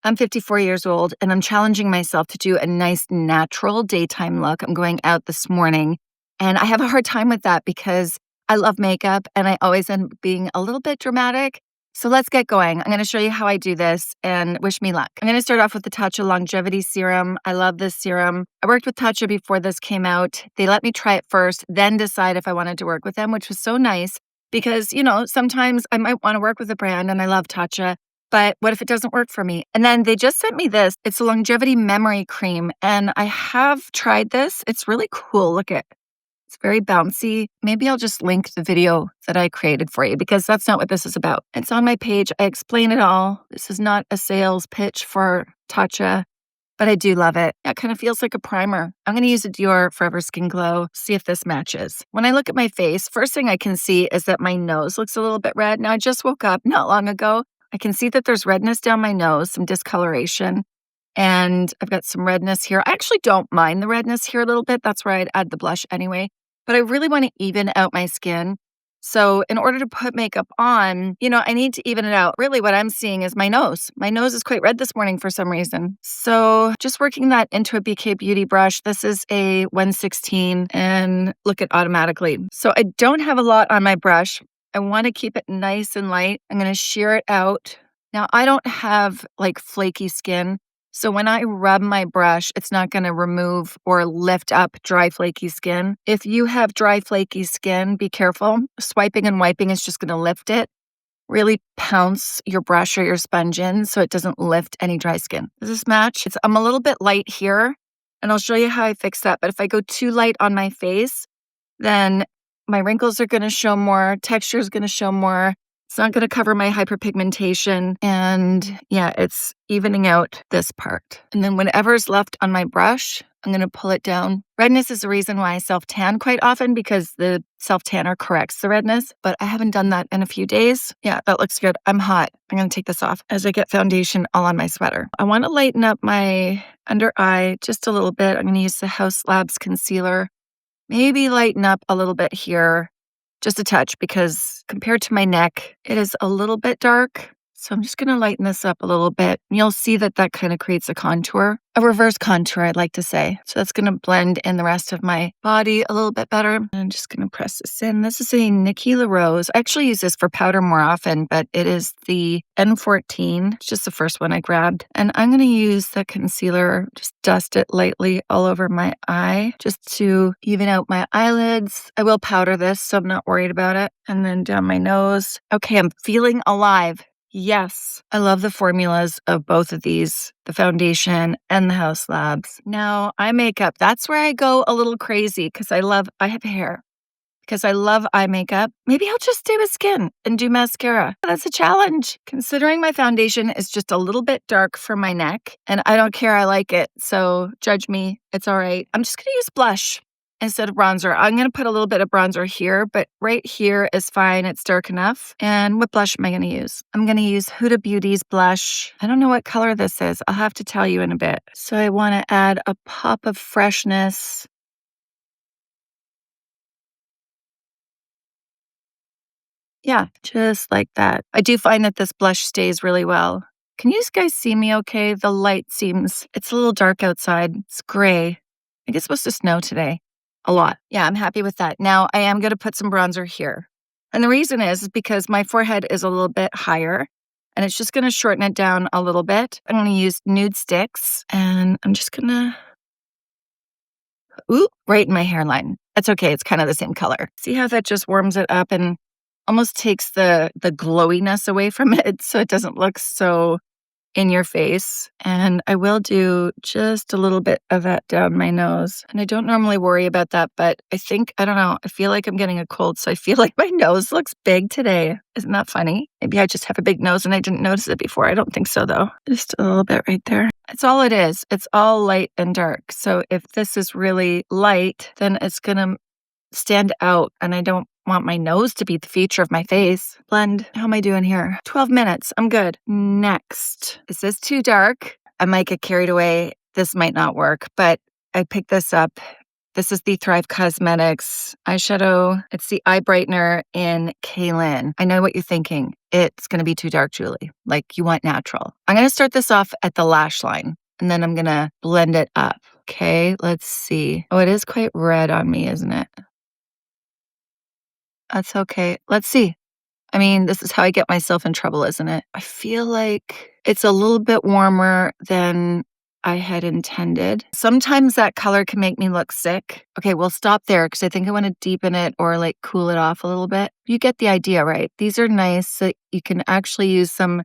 I'm 54 years old and I'm challenging myself to do a nice natural daytime look. I'm going out this morning and I have a hard time with that because I love makeup and I always end up being a little bit dramatic. So let's get going. I'm going to show you how I do this and wish me luck. I'm going to start off with the Tatcha Longevity Serum. I love this serum. I worked with Tatcha before this came out. They let me try it first, then decide if I wanted to work with them, which was so nice because, sometimes I might want to work with a brand and I love Tatcha. But what if it doesn't work for me? And then they just sent me this. It's a longevity memory cream. And I have tried this. It's really cool. Look at it. It's very bouncy. Maybe I'll just link the video that I created for you because that's not what this is about. It's on my page. I explain it all. This is not a sales pitch for Tatcha, but I do love it. It kind of feels like a primer. I'm going to use a Dior Forever Skin Glow, see if this matches. When I look at my face, first thing I can see is that my nose looks a little bit red. Now, I just woke up not long ago. I can see that there's redness down my nose, some discoloration, and I've got some redness here. I actually don't mind the redness here a little bit. That's where I'd add the blush anyway. But I really want to even out my skin. So in order to put makeup on, I need to even it out. Really what I'm seeing is my nose. My nose is quite red this morning for some reason. So just working that into a BK Beauty brush. This is a 116 and look at automatically. So I don't have a lot on my brush. I want to keep it nice and light. I'm going to shear it out. Now, I don't have like flaky skin. So when I rub my brush, it's not going to remove or lift up dry, flaky skin. If you have dry, flaky skin, be careful. Swiping and wiping is just going to lift it. Really pounce your brush or your sponge in so it doesn't lift any dry skin. Does this match? I'm a little bit light here, and I'll show you how I fix that. But if I go too light on my face, then my wrinkles are going to show more, texture is going to show more. It's not going to cover my hyperpigmentation. And yeah, it's evening out this part. And then whatever's left on my brush, I'm going to pull it down. Redness is the reason why I self-tan quite often because the self-tanner corrects the redness, but I haven't done that in a few days. Yeah, that looks good. I'm hot. I'm going to take this off as I get foundation all on my sweater. I want to lighten up my under eye just a little bit. I'm going to use the House Labs concealer. Maybe lighten up a little bit here, just a touch, because compared to my neck, it is a little bit dark. So I'm just going to lighten this up a little bit. And you'll see that that kind of creates a contour, a reverse contour, I'd like to say. So that's going to blend in the rest of my body a little bit better. I'm just going to press this in. This is a Nikki LaRose. I actually use this for powder more often, but it is the N14. It's just the first one I grabbed. And I'm going to use the concealer, just dust it lightly all over my eye, just to even out my eyelids. I will powder this, so I'm not worried about it. And then down my nose. Okay, I'm feeling alive. Yes, I love the formulas of both of these, the foundation and the House Labs. Now, eye makeup, that's where I go a little crazy because I have hair, because I love eye makeup. Maybe I'll just stay with skin and do mascara. That's a challenge. Considering my foundation is just a little bit dark for my neck, and I don't care, I like it, so judge me, it's all right. I'm just gonna use blush instead of bronzer. I'm going to put a little bit of bronzer here, but right here is fine. It's dark enough. And what blush am I going to use? I'm going to use Huda Beauty's blush. I don't know what color this is. I'll have to tell you in a bit. So I want to add a pop of freshness. Yeah, just like that. I do find that this blush stays really well. Can you guys see me okay? The light it's a little dark outside. It's gray. I think it's supposed to snow today. A lot. Yeah, I'm happy with that. Now, I am going to put some bronzer here. And the reason is because my forehead is a little bit higher, and it's just going to shorten it down a little bit. I'm going to use nude sticks, and I'm just going to, right in my hairline. That's okay. It's kind of the same color. See how that just warms it up and almost takes the glowiness away from it so it doesn't look so in your face. And I will do just a little bit of that down my nose. And I don't normally worry about that, but I don't know, I feel like I'm getting a cold, so I feel like my nose looks big today. Isn't that funny? Maybe I just have a big nose and I didn't notice it before. I don't think so though. Just a little bit right there. It's all it is. It's all light and dark. So if this is really light, then it's gonna stand out, and I don't want my nose to be the feature of my face. Blend. How am I doing here? 12 minutes. I'm good. Next. Is this too dark? I might get carried away. This might not work, but I picked this up This is the Thrive Cosmetics eyeshadow. It's the eye brightener in Kaylin. I know what you're thinking. It's going to be too dark, Julie. Like you want natural. I'm going to start this off at the lash line and then I'm going to blend it up. Okay, let's see. Oh, it is quite red on me, isn't it? That's okay. Let's see. I mean, this is how I get myself in trouble, isn't it? I feel like it's a little bit warmer than I had intended. Sometimes that color can make me look sick. Okay, we'll stop there because I think I want to deepen it or like cool it off a little bit. You get the idea, right? These are nice so you can actually use them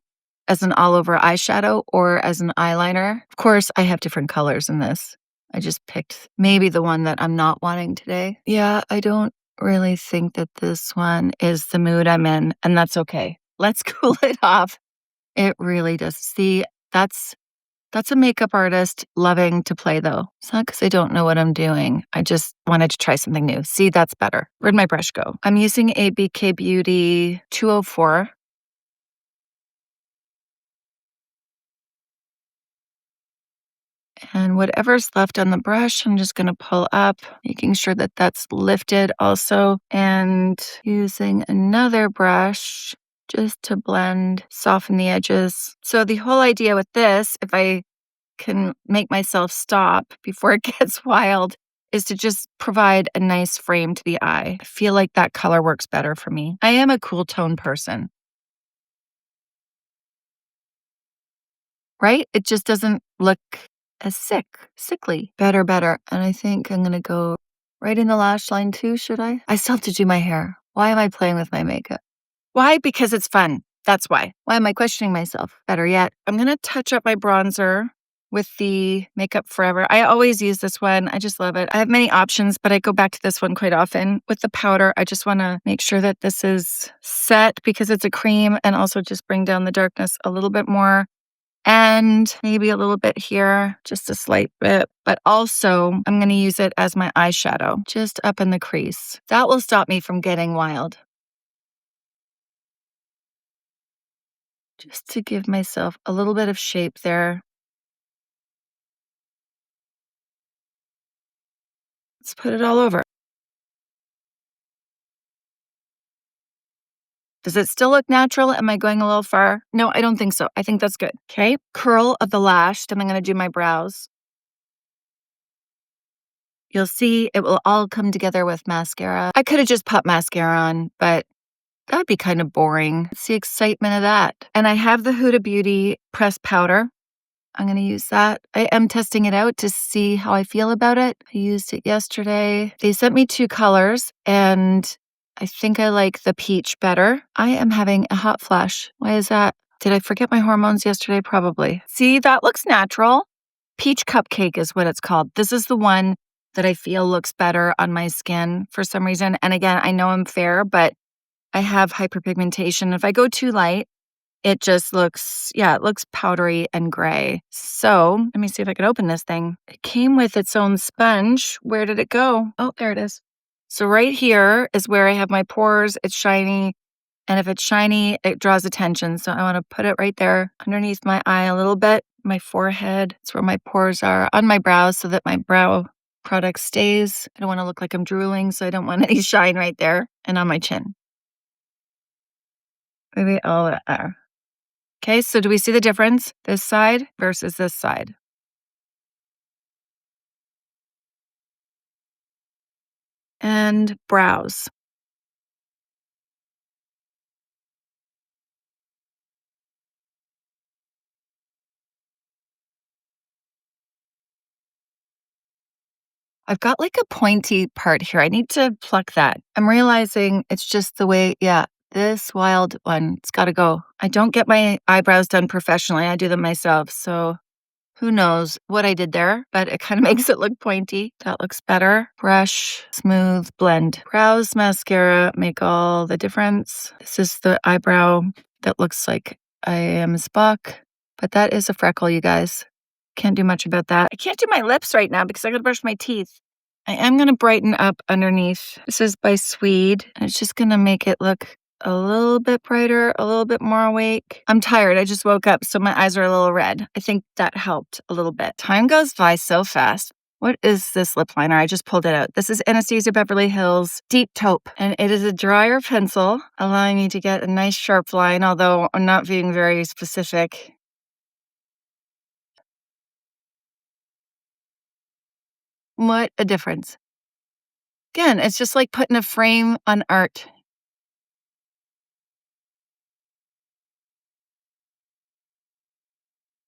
as an all over eyeshadow or as an eyeliner. Of course, I have different colors in this. I just picked maybe the one that I'm not wanting today. Yeah, I don't really think that this one is the mood I'm in, and that's okay. Let's cool it off. It really does. See, that's a makeup artist loving to play though. It's not because I don't know what I'm doing. I just wanted to try something new. See, that's better. Where'd my brush go? I'm using a BK Beauty 204. And whatever's left on the brush, I'm just going to pull up, making sure that that's lifted also, and using another brush just to blend, soften the edges. So the whole idea with this, if I can make myself stop before it gets wild, is to just provide a nice frame to the eye. I feel like that color works better for me. I am a cool tone person, right? It just doesn't look as sickly. Better. And I think I'm going to go right in the lash line too, should I? I still have to do my hair. Why am I playing with my makeup? Why? Because it's fun. That's why. Why am I questioning myself? Better yet, I'm going to touch up my bronzer with the Makeup Forever. I always use this one. I just love it. I have many options, but I go back to this one quite often. With the powder, I just want to make sure that this is set because it's a cream and also just bring down the darkness a little bit more. And maybe a little bit here, just a slight bit. But also, I'm going to use it as my eyeshadow, just up in the crease. That will stop me from getting wild. Just to give myself a little bit of shape there. Let's put it all over. Does it still look natural? Am I going a little far? No, I don't think so. I think that's good. Okay, curl of the lash. Then I'm going to do my brows. You'll see it will all come together with mascara. I could have just popped mascara on, but that would be kind of boring. It's the excitement of that. And I have the Huda Beauty pressed powder. I'm going to use that. I am testing it out to see how I feel about it. I used it yesterday. They sent me 2 colors and I think I like the peach better. I am having a hot flash. Why is that? Did I forget my hormones yesterday? Probably. See, that looks natural. Peach cupcake is what it's called. This is the one that I feel looks better on my skin for some reason. And again, I know I'm fair, but I have hyperpigmentation. If I go too light, it just looks, it looks powdery and gray. So let me see if I can open this thing. It came with its own sponge. Where did it go? Oh, there it is. So right here is where I have my pores. It's shiny. And if it's shiny, it draws attention. So I want to put it right there underneath my eye a little bit, my forehead. It's where my pores are, on my brows so that my brow product stays. I don't want to look like I'm drooling, so I don't want any shine right there. And on my chin. Maybe all there. Okay, so do we see the difference? This side versus this side. And brows. I've got like a pointy part here. I need to pluck that. I'm realizing it's just the way, this wild one, it's got to go. I don't get my eyebrows done professionally. I do them myself. So who knows what I did there, but it kind of makes it look pointy. That looks better. Brush, smooth, blend. Brows, mascara make all the difference. This is the eyebrow that looks like I am Spock, but that is a freckle, you guys. Can't do much about that. I can't do my lips right now because I gotta brush my teeth. I am gonna brighten up underneath. This is by Swede. And it's just gonna make it look a little bit brighter, a little bit more awake. I'm tired. I just woke up, so my eyes are a little red. I think that helped a little bit. Time goes by so fast. What is this lip liner? I just pulled it out. This is Anastasia Beverly Hills Deep Taupe, and it is a drier pencil, allowing me to get a nice sharp line, although I'm not being very specific. What a difference. Again, it's just like putting a frame on art.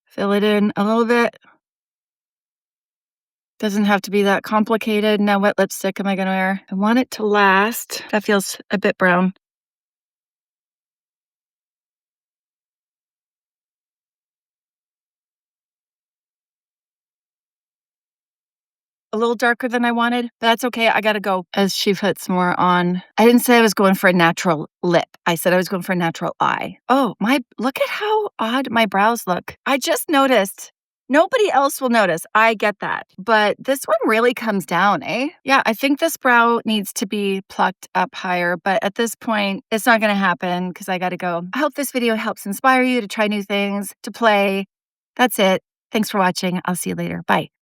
Fill it in a little bit. Doesn't have to be that complicated. Now, what lipstick am I gonna wear? I want it to last. That feels a bit brown. A little darker than I wanted, but that's okay, I gotta go as she puts more on. I didn't say I was going for a natural lip. I said I was going for a natural eye. Oh, look at how odd my brows look. I just noticed. Nobody else will notice. I get that. But this one really comes down, eh? Yeah, I think this brow needs to be plucked up higher, but at this point, it's not gonna happen because I gotta go. I hope this video helps inspire you to try new things, to play. That's it. Thanks for watching. I'll see you later. Bye.